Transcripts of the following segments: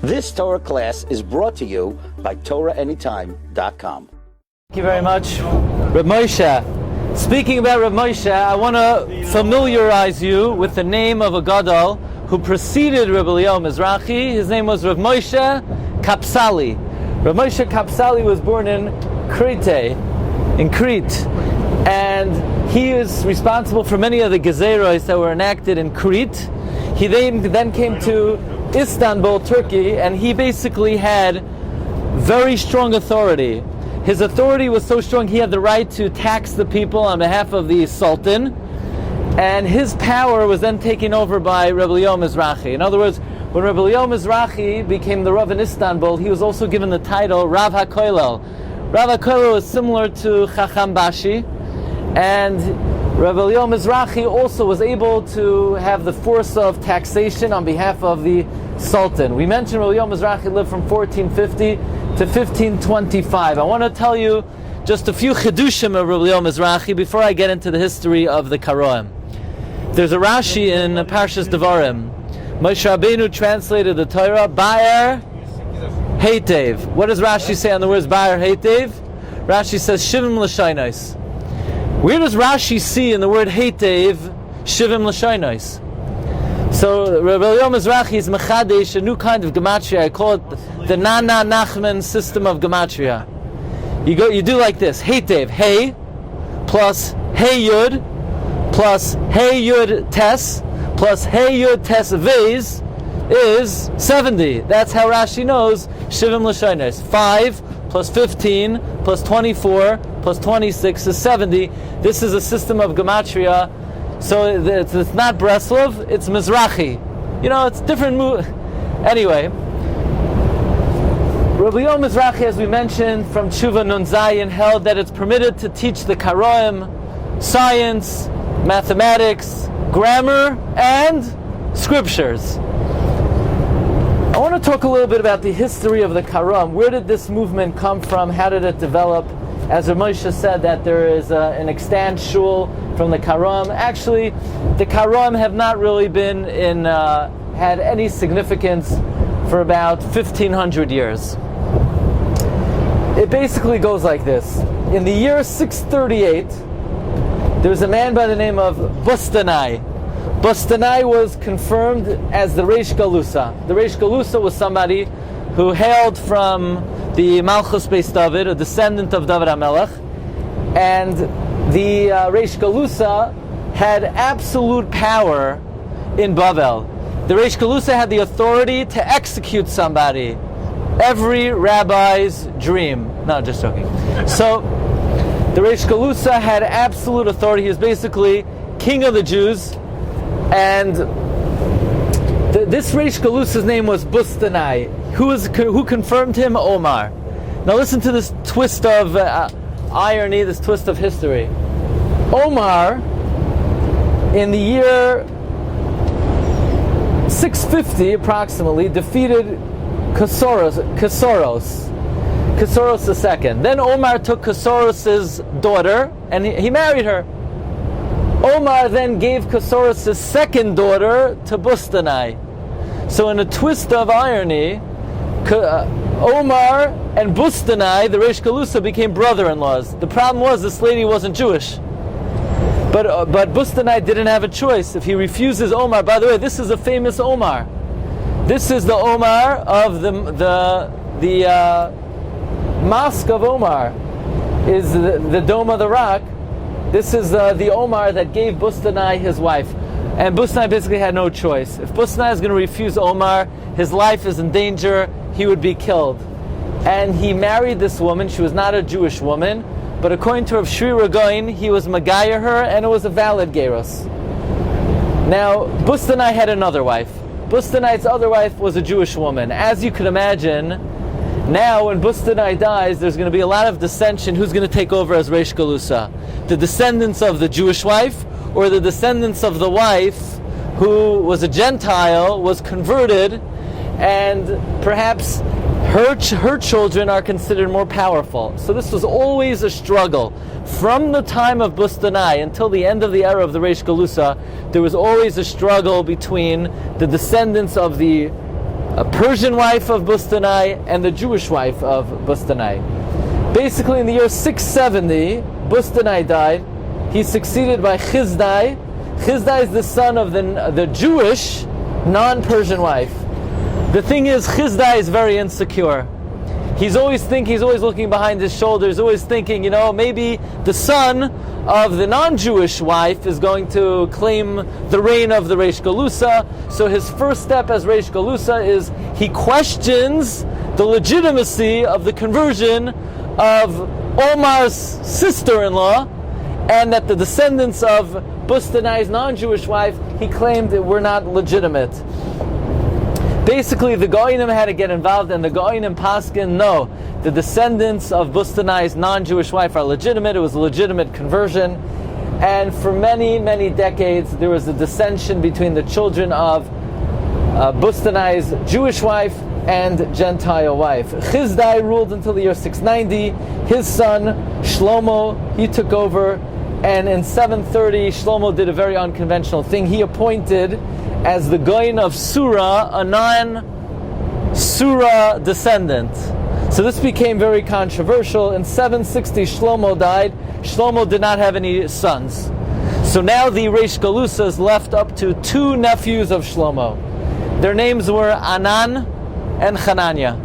This Torah class is brought to you by TorahAnytime.com. Thank you very much, Reb Moshe. Speaking about Reb Moshe, I want to familiarize you with the name of a gadol who preceded Reb Eliyahu Mizrahi. His name was Reb Moshe Kapsali. Reb Moshe Kapsali was born in Karaites, in Crete, and he is responsible for many of the gezeros that were enacted in Crete. He then came to Istanbul, Turkey, and he basically had very strong authority. His authority was so strong he had the right to tax the people on behalf of the Sultan, and his power was then taken over by Reb Eliyahu Mizrahi. In other words, when Reb Eliyahu Mizrahi became the Rav in Istanbul, he was also given the title Rav HaKoilel. Rav HaKoilel was similar to Chacham Bashi, and Reb Eliyahu Mizrahi also was able to have the force of taxation on behalf of the Sultan. We mentioned Reb Eliyahu Mizrahi lived from 1450 to 1525. I want to tell you just a few chidushim of Reb Eliyahu Mizrahi before I get into the history of the Karaites. There's a Rashi in Parshas Devarim. Moshe Rabbeinu translated the Torah, Ba'er Heitev. What does Rashi say on the words Ba'er Heitev? Rashi says, Shivim L'shainos. Where does Rashi see in the word Heitev, Shivim L'shainos? So, Reb Eliyahu Mizrahi is Mechadesh, a new kind of gematria. I call it the Nana Nachman system of gematria. You do like this: Heitev, Hey, plus Hey Yud, plus Hey Yud Tes, plus Hey Yud Tes Vez is 70. That's how Rashi knows Shivim L'shainos. 5 plus 15 plus 24 plus 26 is 70. This is a system of gematria. So it's not Breslov, it's Mizrahi. You know, it's different. Anyway, Rabbi Eliyahu Mizrahi, as we mentioned, from Tshuva Nun Zayin, held that it's permitted to teach the Karaites science, mathematics, grammar, and scriptures. I want to talk a little bit about the history of the Karaites. Where did this movement come from? How did it develop? As Rav Moshe said, that there is an extant shul from the Karaites. Actually, the Karaites have not really been had any significance for about 1,500 years. It basically goes like this. In the year 638, there was a man by the name of Bustanai. Bustanai was confirmed as the Reish Galusa. The Reish Galusa was somebody who hailed from the Malchus Beis David, a descendant of David HaMelech, and the Reish Galusa had absolute power in Bavel. The Reish Galusa had the authority to execute somebody. Every rabbi's dream. No, just joking. So, the Reish Galusa had absolute authority. He was basically king of the Jews, and this Reish Galusa's name was Bustanai. Who confirmed him? Omar. Now listen to this twist of irony, this twist of history. Omar, in the year 650 approximately, defeated Kasoros II. Then Omar took Kasoros' daughter and he married her. Omar then gave Kasoros' second daughter to Bustanai. So in a twist of irony, Omar and Bustanai, the Reish Galusa, became brother-in-laws. The problem was this lady wasn't Jewish. But Bustanai didn't have a choice. If he refuses Omar, by the way, this is a famous Omar. This is the Omar of the Mosque of Omar, is the Dome of the Rock. This is the Omar that gave Bustanai his wife. And Bustanai basically had no choice. If Bustanai is going to refuse Omar, his life is in danger, he would be killed. And he married this woman. She was not a Jewish woman, but according to Rav Shri Ragoin, he was Magaya her, and it was a valid Geros. Now, Bustanai had another wife. Bustanai's other wife was a Jewish woman. As you can imagine, now when Bustanai dies, there's going to be a lot of dissension. Who's going to take over as Reish Galusa? The descendants of the Jewish wife, or the descendants of the wife who was a Gentile, was converted, and perhaps her children are considered more powerful. So this was always a struggle. From the time of Bustanai until the end of the era of the Reish Galusa, there was always a struggle between the descendants of the Persian wife of Bustanai and the Jewish wife of Bustanai. Basically, in the year 670, Bustanai died. He's succeeded by Chizdai. Chizdai is the son of the Jewish, non-Persian wife. The thing is, Chizdai is very insecure. He's always looking behind his shoulders, always thinking, maybe the son of the non-Jewish wife is going to claim the reign of the Reish Galusa. So his first step as Reish Galusa is he questions the legitimacy of the conversion of Omar's sister-in-law, and that the descendants of Bustanai's non-Jewish wife, he claimed that were not legitimate. Basically, the Goinim had to get involved, and the Goinim paskin, no, the descendants of Bustanai's non-Jewish wife are legitimate. It was a legitimate conversion. And for many, many decades, there was a dissension between the children of Bustanai's Jewish wife and Gentile wife. Chizdai ruled until the year 690. His son, Shlomo, he took over. And in 730, Shlomo did a very unconventional thing. He appointed as the Goyin of Surah, a non-Surah descendant. So this became very controversial. In 760, Shlomo died. Shlomo did not have any sons. So now the Reish Galusa is left up to two nephews of Shlomo. Their names were Anan and Hananya.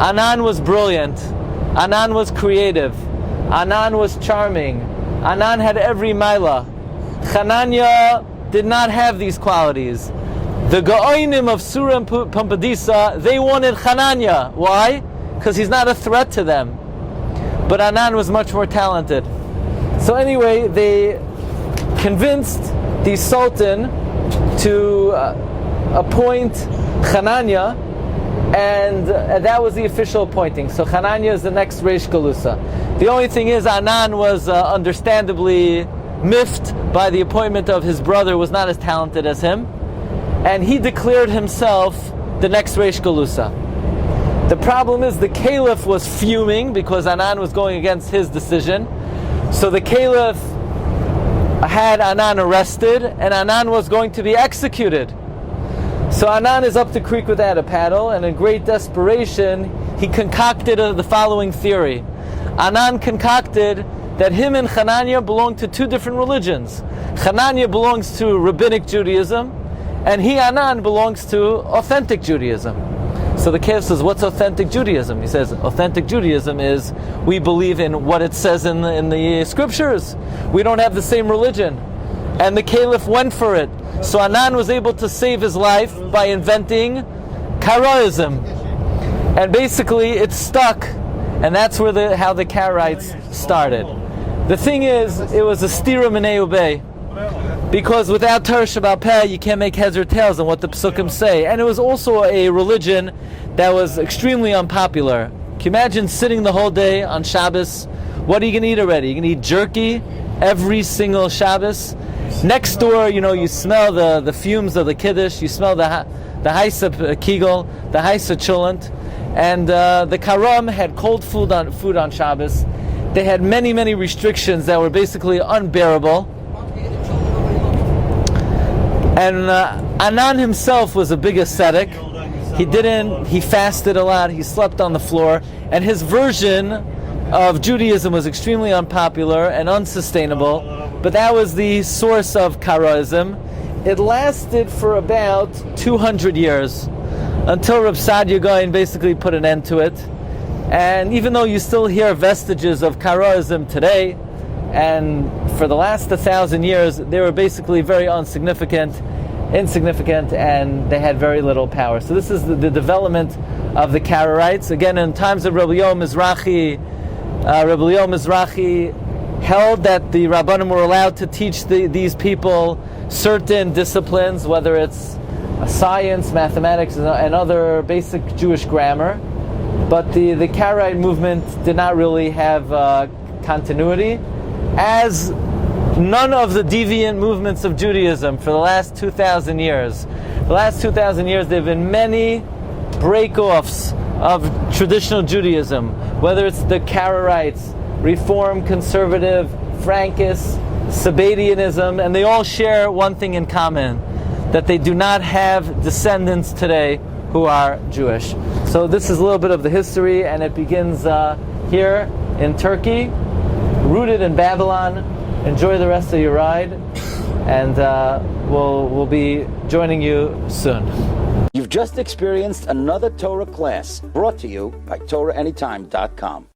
Anan was brilliant. Anan was creative. Anan was charming. Anan had every maila. Hananya did not have these qualities. The Gaoinim of Surah and Pampadisa, they wanted Hananya. Why? Because he's not a threat to them. But Anan was much more talented. So anyway, they convinced the Sultan to appoint Hananya, and that was the official appointing. So Hananya is the next Reish Galusa. The only thing is, Anan was understandably miffed by the appointment of his brother, was not as talented as him, and he declared himself the next Reish Galusa. The problem is the Caliph was fuming because Anan was going against his decision. So the Caliph had Anan arrested, and Anan was going to be executed. So Anan is up the creek without a paddle, and in great desperation, he concocted the following theory. Anan concocted that him and Hananya belong to two different religions. Hananya belongs to Rabbinic Judaism, and he, Anan, belongs to authentic Judaism. So the Caliph says, what's authentic Judaism? He says, authentic Judaism is we believe in what it says in the scriptures. We don't have the same religion. And the Caliph went for it. So Anan was able to save his life by inventing Karaism. And basically it stuck. And that's where how the Karaites started. The thing is, it was a stira minei ubei. Because without Torah Shabbat Peh, you can't make heads or tails on what the Psukim say. And it was also a religion that was extremely unpopular. Can you imagine sitting the whole day on Shabbos? What are you going to eat already? You're going to eat jerky every single Shabbos? Next door, you smell the fumes of the Kiddush, you smell the Haisa Kegel, the Haisa Chulant. And the Karam had cold food on Shabbos. They had many, many restrictions that were basically unbearable. And Anan himself was a big ascetic. He fasted a lot, he slept on the floor, and his version of Judaism was extremely unpopular and unsustainable, but that was the source of Karaism. It lasted for about 200 years, until Reb Sadia Gaon basically put an end to it. And even though you still hear vestiges of Karaism today, and for the last 1,000 years, they were basically very insignificant, and they had very little power. So this is the development of the Karaites. Again, in times of Rabbi Yoel Mizrahi, held that the Rabbanim were allowed to teach these people certain disciplines, whether it's science, mathematics, and other basic Jewish grammar. But the Karaite movement did not really have continuity, as none of the deviant movements of Judaism for the last 2,000 years. The last 2,000 years, there have been many break-offs of traditional Judaism, whether it's the Karaites, Reform, Conservative, Frankists, Sabbatianism, and they all share one thing in common, that they do not have descendants today who are Jewish. So this is a little bit of the history, and it begins here in Turkey, rooted in Babylon. Enjoy the rest of your ride, and we'll be joining you soon. You've just experienced another Torah class brought to you by TorahAnytime.com.